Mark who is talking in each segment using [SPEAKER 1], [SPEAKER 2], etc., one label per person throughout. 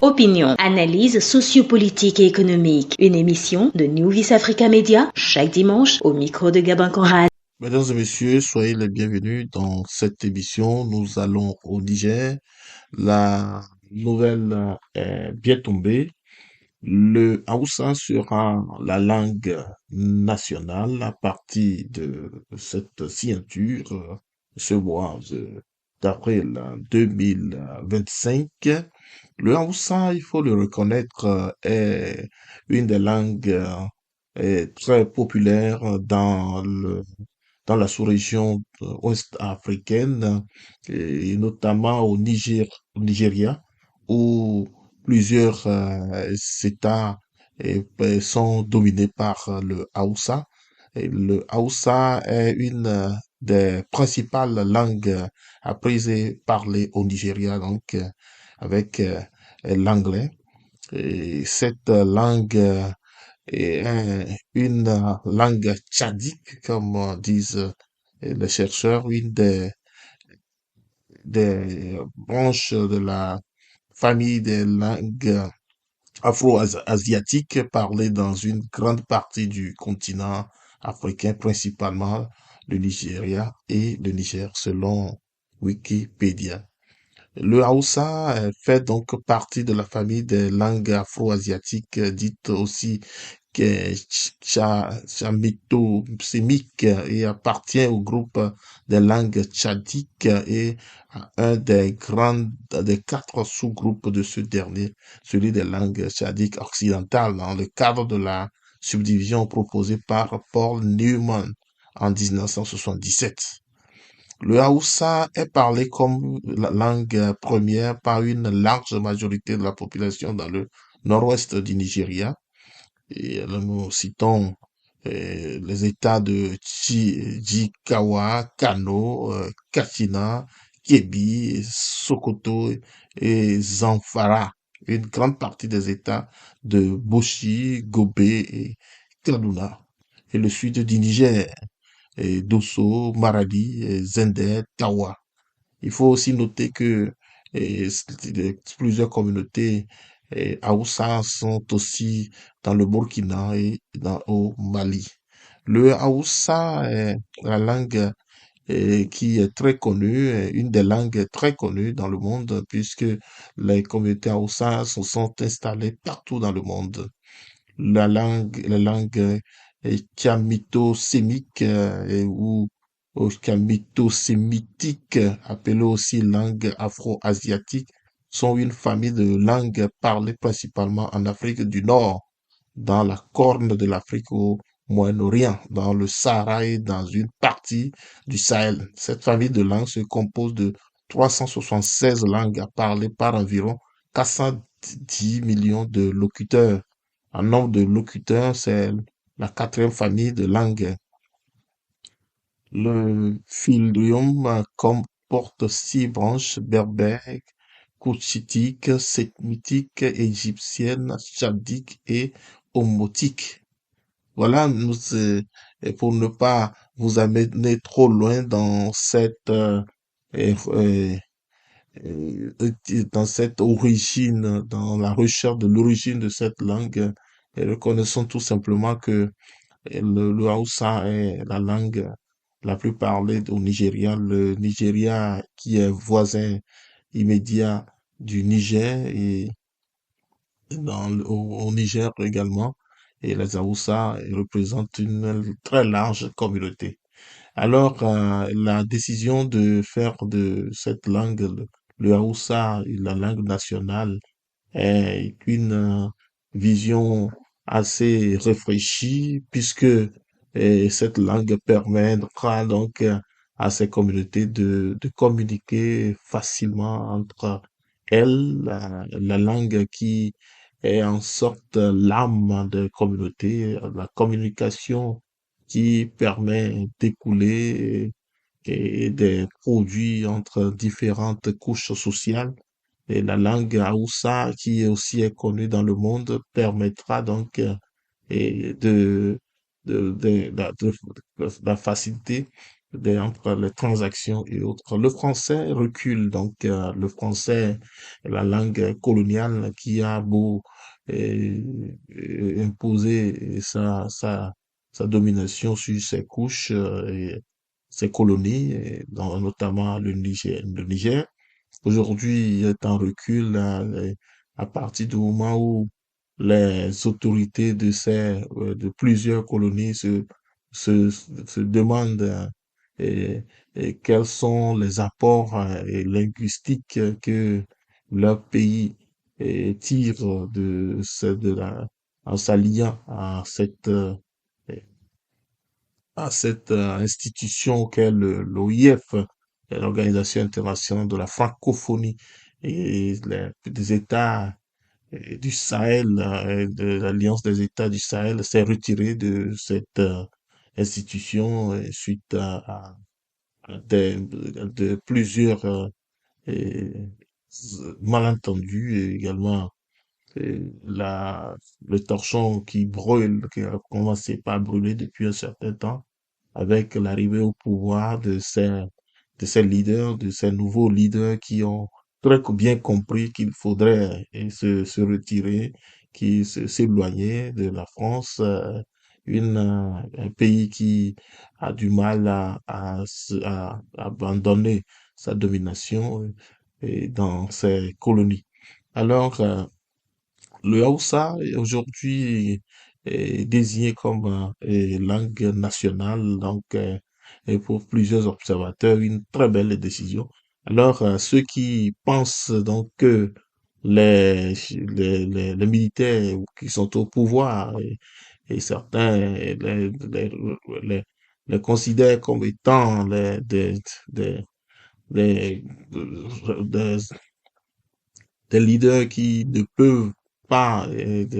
[SPEAKER 1] Opinion, analyse sociopolitique et économique. Une émission de New Vis Africa Media chaque dimanche au micro de Gabin Conrad.
[SPEAKER 2] Mesdames et messieurs, soyez les bienvenus dans cette émission. Nous allons au Niger. La nouvelle est bien tombée. Le Hausa sera la langue nationale à partir de cette signature ce mois d'avril 2025. Le Hausa, il faut le reconnaître, est une des langues très populaires dans la sous-région ouest africaine, et notamment au Nigeria, où plusieurs États sont dominés par le Hausa. Et le Hausa est une des principales langues apprises et parlées au Nigeria, donc avec l'anglais. Et cette langue est une langue tchadique, comme disent les chercheurs, une des branches de la famille des langues afro-asiatiques parlées dans une grande partie du continent africain, principalement le Nigeria et le Niger, selon Wikipédia. Le Hausa fait donc partie de la famille des langues afro-asiatiques, dites aussi que chamito-sémique, et appartient au groupe des langues tchadiques et à un des quatre sous-groupes de ce dernier, celui des langues tchadiques occidentales, dans le cadre de la subdivision proposée par Paul Newman en 1977. Le Hausa est parlé comme la langue première par une large majorité de la population dans le nord-ouest du Nigeria. Et là, nous citons les États de Jigawa, Kano, Katsina, Kebbi, Sokoto et Zamfara. Une grande partie des États de Boshi, Gobé et Kaduna. Et le sud du Niger, et Dosso, Maradi, et Zender, Tawa. Il faut aussi noter que plusieurs communautés Haoussa sont aussi dans le Burkina et au Mali. Le Haoussa est la langue qui est très connue, une des langues très connues dans le monde, puisque les communautés Haoussa se sont installées partout dans le monde. La langue chamito-sémique ou chamito-sémitique, appelée aussi langue afro-asiatique, sont une famille de langues parlées principalement en Afrique du Nord, dans la corne de l'Afrique au Moyen-Orient, dans le Sahara et dans une partie du Sahel. Cette famille de langues se compose de 376 langues parlées par environ 410 millions de locuteurs. En nombre de locuteurs, c'est la quatrième famille de langues. Le Filium comporte six branches: berbère, couchitique, sémitique, égyptienne, tchadique et omotique. Voilà, pour ne pas vous amener trop loin dans euh, euh, dans cette origine, dans la recherche de l'origine de cette langue, et reconnaissons tout simplement que le Hausa est la langue la plus parlée au Nigeria. Le Nigeria qui est voisin immédiat du Niger et au Niger également. Et les Hausa représentent une très large communauté. Alors, la décision de faire de cette langue, le Hausa, la langue nationale, est une vision assez réfléchie, puisque cette langue permettra donc à ces communautés de communiquer facilement entre elles, la langue qui est en sorte l'âme de communauté, la communication qui permet d'écouler des produits entre différentes couches sociales. Et la langue Hausa, qui est aussi est connue dans le monde, permettra donc et de la facilité entre les transactions et autres. Le français recule, donc le français est la langue coloniale qui a beau euh, imposer sa domination sur ses couches et ses colonies, et notamment le Niger. Le Niger, aujourd'hui, est en recul à partir du moment où les autorités de plusieurs colonies se demandent et, et quels sont les apports et linguistiques que leur pays tire en s'alliant à cette institution qu'est l'OIF, l'Organisation internationale de la francophonie, et des États du Sahel, de l'Alliance des États du Sahel s'est retiré de cette institution suite de plusieurs et- malentendus et également le torchon qui brûle, qui a commencé par brûler depuis un certain temps avec l'arrivée au pouvoir de ces leaders, de ces nouveaux leaders qui ont très bien compris qu'il faudrait se retirer, s'éloigner de la France, un pays qui a du mal à abandonner sa domination dans ses colonies. Alors, le Hausa est aujourd'hui désigné comme langue nationale, donc et pour plusieurs observateurs, une très belle décision. Alors, ceux qui pensent donc que les militaires qui sont au pouvoir et certains les, les considèrent comme étant des, des, des, des leaders qui ne peuvent pas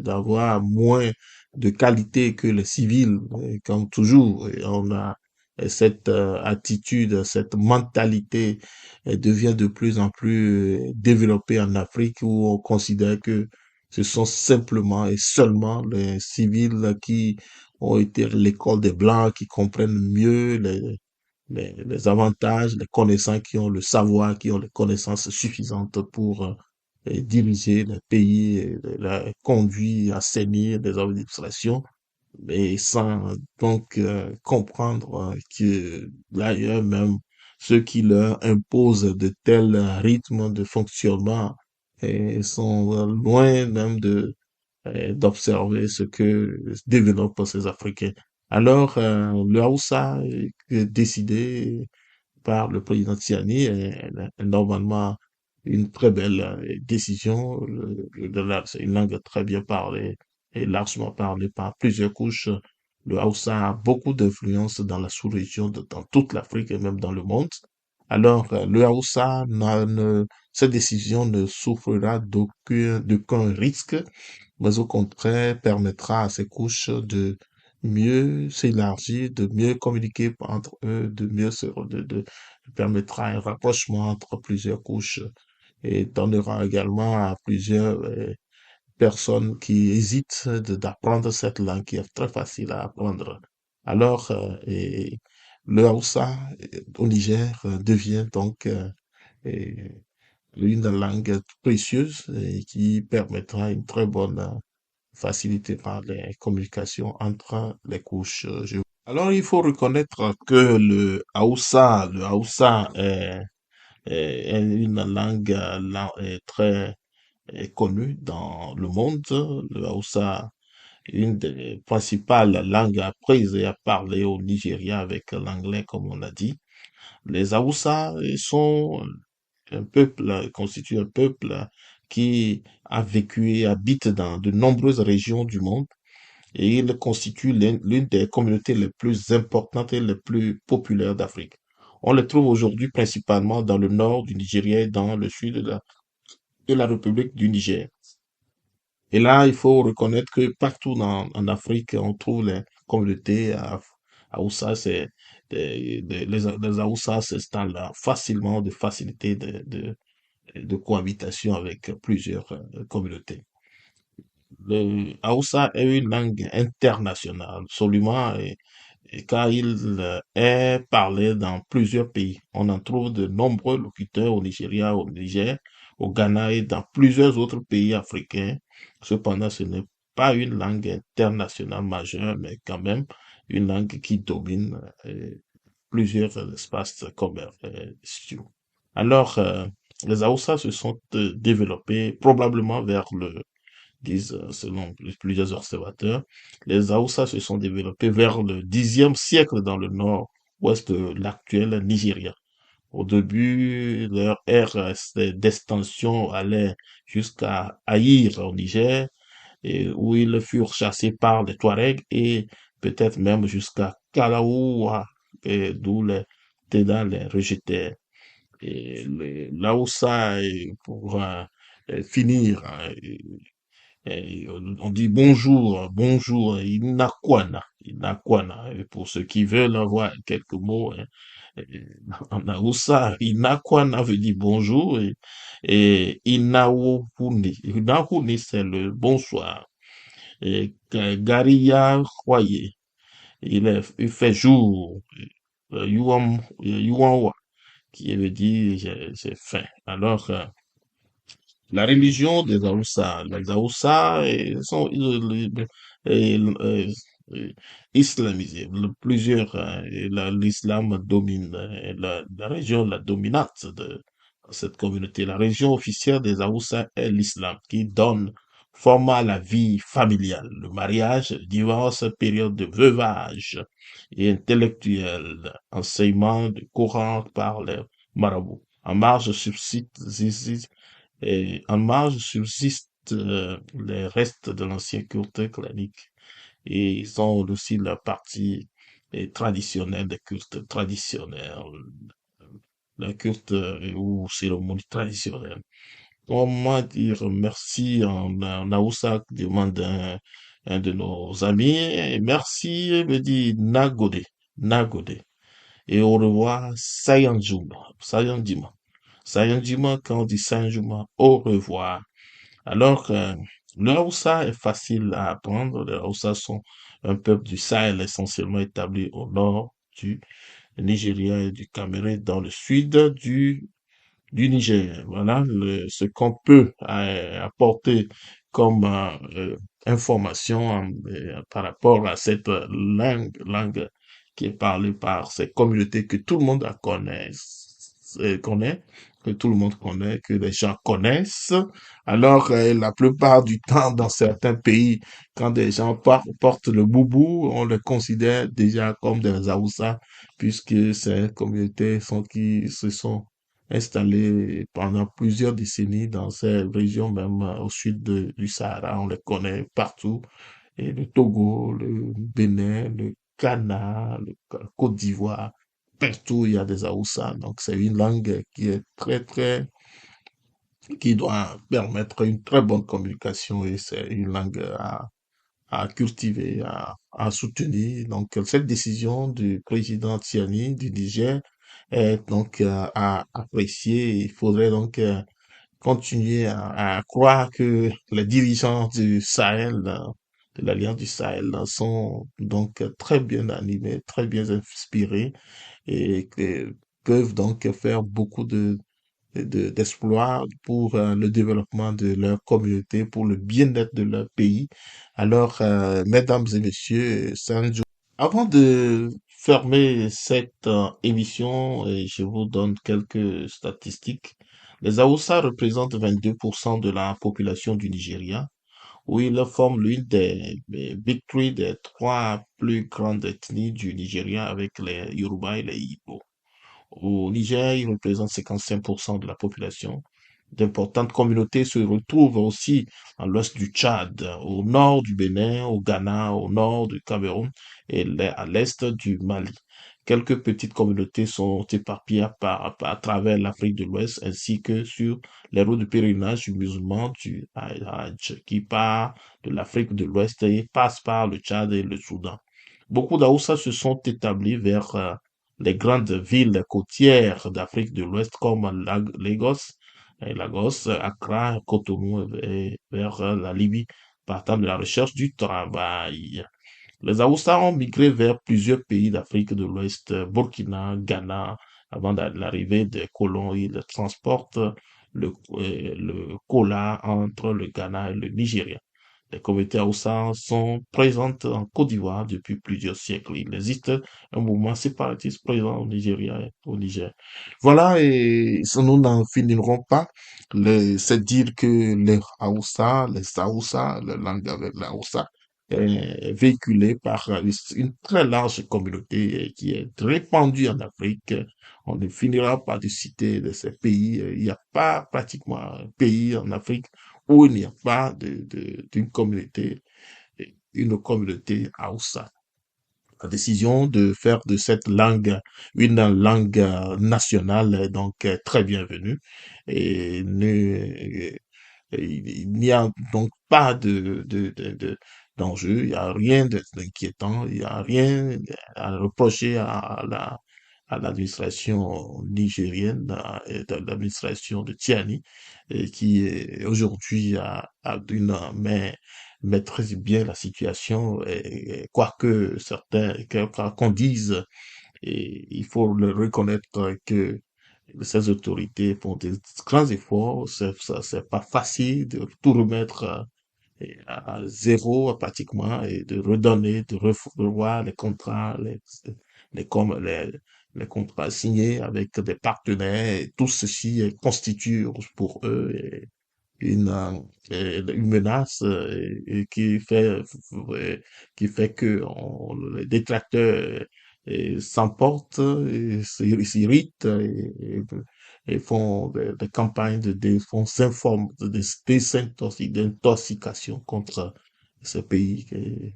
[SPEAKER 2] d'avoir moins de qualité que les civils. Et comme toujours, et on a cette attitude, cette mentalité devient de plus en plus développée en Afrique où on considère que ce sont simplement et seulement les civils qui ont été à l'école des Blancs, qui comprennent mieux les avantages, les connaissants qui ont le savoir, qui ont les connaissances suffisantes pour diriger le pays, conduire, assainir des administrations, mais sans donc comprendre que d'ailleurs même ceux qui leur imposent de tels rythmes de fonctionnement sont loin même d'observer ce que développent ces Africains. Alors, le Hausa est décidé par le président Tiani est normalement une très belle décision. C'est une langue très bien parlée et largement parlée par plusieurs couches. Le Hausa a beaucoup d'influence dans la sous-région, dans toute l'Afrique et même dans le monde. Alors, le Hausa, cette décision ne souffrira d'aucun risque, mais au contraire permettra à ces couches de mieux s'élargir, de mieux communiquer entre eux, de permettra un rapprochement entre plusieurs couches et donnera également à plusieurs personnes qui hésitent d'apprendre cette langue qui est très facile à apprendre. Alors, le Hausa au Niger devient donc une langue précieuse et qui permettra une très bonne facilité par les communications entre les couches géographiques. Alors, il faut reconnaître que le Hausa est une langue très connue dans le monde. Le Hausa est une des principales langues apprises et à parler au Nigeria avec l'anglais, comme on l'a dit. Les Hausa sont un peuple, constituent un peuple qui a vécu et habite dans de nombreuses régions du monde et il constitue l'une des communautés les plus importantes et les plus populaires d'Afrique. On les trouve aujourd'hui principalement dans le nord du Nigeria et dans le sud de la République du Niger. Et là, il faut reconnaître que partout en Afrique, on trouve les communautés à Oussa, les Aoussa s'installent là facilement, de facilité de cohabitation avec plusieurs communautés. Le Hausa est une langue internationale, absolument, car il est parlé dans plusieurs pays. On en trouve de nombreux locuteurs au Nigeria, au Niger, au Ghana et dans plusieurs autres pays africains. Cependant, ce n'est pas une langue internationale majeure, mais quand même une langue qui domine plusieurs espaces commerciaux. Alors, les Hausa se sont développés probablement vers disent, selon plusieurs observateurs, les Hausa se sont développés vers le Xe siècle dans le nord-ouest de l'actuel Nigeria. Au début, leur ère d'extension allait jusqu'à Aïr au Niger, et où ils furent chassés par les Touaregs et peut-être même jusqu'à Kalaoua, d'où les Teda les rejetaient. Et les Laosa, pour finir, on dit bonjour, bonjour, inakwana, inakwana. Et pour ceux qui veulent avoir quelques mots, en Hausa, inakwana veut dire bonjour et inawuni. Inawuni, c'est le bonsoir. Et Gariya Royer, il fait jour. Yuanwa, qui veut dire j'ai faim. Alors, la religion des Haoussa. Les Haoussa sont euh, islamisés. Plusieurs, l'islam domine la région, la dominante de cette communauté. La religion officielle des Haoussa est l'islam, qui donne format à la vie familiale, le mariage, le divorce, période de veuvage et intellectuel, enseignement du Coran par les marabouts. En marge en marge subsistent les restes de l'ancien culte clanique et ils ont aussi la partie traditionnelle des cultes traditionnels, la culte ou cérémonie traditionnelle. Comment dire merci en Aoussa, demande un de nos amis. Et merci, me dit Nagode, Nagode. Et au revoir, Sayanjuma, Sayanjima. Sayanjima, quand on dit Sayanjuma, au revoir. Alors, le Hausa est facile à apprendre. Les Hausa sont un peuple du Sahel essentiellement établi au nord du Nigeria et du Cameroun, dans le sud du Niger. Voilà ce qu'on peut apporter comme information par rapport à cette langue qui est parlée par ces communautés que tout le monde connaît, que tout le monde connaît, que les gens connaissent. Alors, la plupart du temps, dans certains pays, quand des gens portent le boubou, on les considère déjà comme des Haoussa, puisque ces communautés qui se sont installés pendant plusieurs décennies dans ces régions, même au sud du Sahara. On les connaît partout. Et le Togo, le Bénin, le Ghana, Côte d'Ivoire, partout il y a des Haoussa. Donc c'est une langue qui est qui doit permettre une très bonne communication et c'est une langue à cultiver, à soutenir. Donc, cette décision du président Tiani du Niger est donc à apprécier. Il faudrait donc continuer à croire que les dirigeants du Sahel, de l'Alliance du Sahel, sont donc très bien animés, très bien inspirés et que peuvent donc faire beaucoup d'exploits pour le développement de leur communauté, pour le bien-être de leur pays. Alors, mesdames et messieurs, Sanjo, avant de fermer cette émission, je vous donne quelques statistiques. Les Haoussa représentent 22% de la population du Nigeria, où ils forment l'une des Big Three des trois plus grandes ethnies du Nigeria avec les Yoruba et les Igbo. Au Niger, il représente 55% de la population. D'importantes communautés se retrouvent aussi à l'ouest du Tchad, au nord du Bénin, au Ghana, au nord du Cameroun et à l'est du Mali. Quelques petites communautés sont éparpillées à travers l'Afrique de l'Ouest ainsi que sur les routes de pèlerinage du musulman du Hajj qui part de l'Afrique de l'Ouest et passe par le Tchad et le Soudan. Beaucoup d'Aoussa se sont établis vers les grandes villes côtières d'Afrique de l'Ouest comme Lagos, Accra, Cotonou et vers la Libye, partant de la recherche du travail. Les Haoussa ont migré vers plusieurs pays d'Afrique de l'Ouest, Burkina, Ghana, avant l'arrivée des colons. Ils transportent le cola entre le Ghana et le Nigeria. Les communautés Haoussa sont présentes en Côte d'Ivoire depuis plusieurs siècles. Il existe un mouvement séparatiste présent au Nigeria et au Niger. Voilà, et nous n'en finirons pas. C'est dire que les Haoussa, la langue avec la Haoussa, est véhiculée par une très large communauté qui est répandue en Afrique. On ne finira pas de citer de ces pays. Il n'y a pas pratiquement un pays en Afrique où il n'y a pas une communauté Hausa. La décision de faire de cette langue une langue nationale est donc très bienvenue et il n'y a donc pas d'enjeu, il n'y a rien d'inquiétant, il n'y a rien à reprocher à l'administration nigérienne et de l'administration de Tiani, qui aujourd'hui a une main maîtrise bien la situation, quoique certains, qu'on dise, et il faut le reconnaître que ces autorités font des grands efforts, c'est pas facile de tout remettre à zéro pratiquement et de redonner, de revoir les contrats, les, com- les, les contrats signés avec des partenaires. Et tout ceci constitue pour eux une menace qui fait que les détracteurs s'emportent, s'irritent et font des campagnes de désintoxication contre ce pays.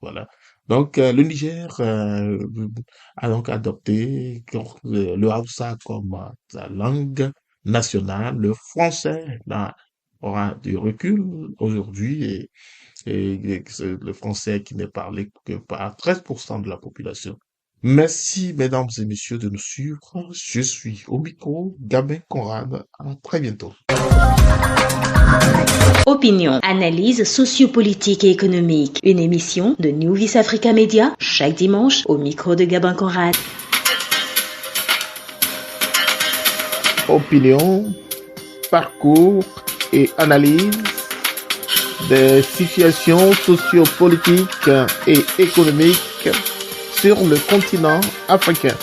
[SPEAKER 2] Voilà. Donc, le Niger a donc adopté le Hausa comme sa langue nationale, le français aura du recul aujourd'hui et c'est le français qui n'est parlé que par 13% de la population. Merci, mesdames et messieurs, de nous suivre. Je suis au micro, Gabin Conrad. À très bientôt.
[SPEAKER 1] Opinion, analyse sociopolitique et économique. Une émission de New Vis Africa Media chaque dimanche au micro de Gabin Conrad.
[SPEAKER 2] Opinion, parcours et analyse des situations sociopolitiques et économiques sur le continent africain.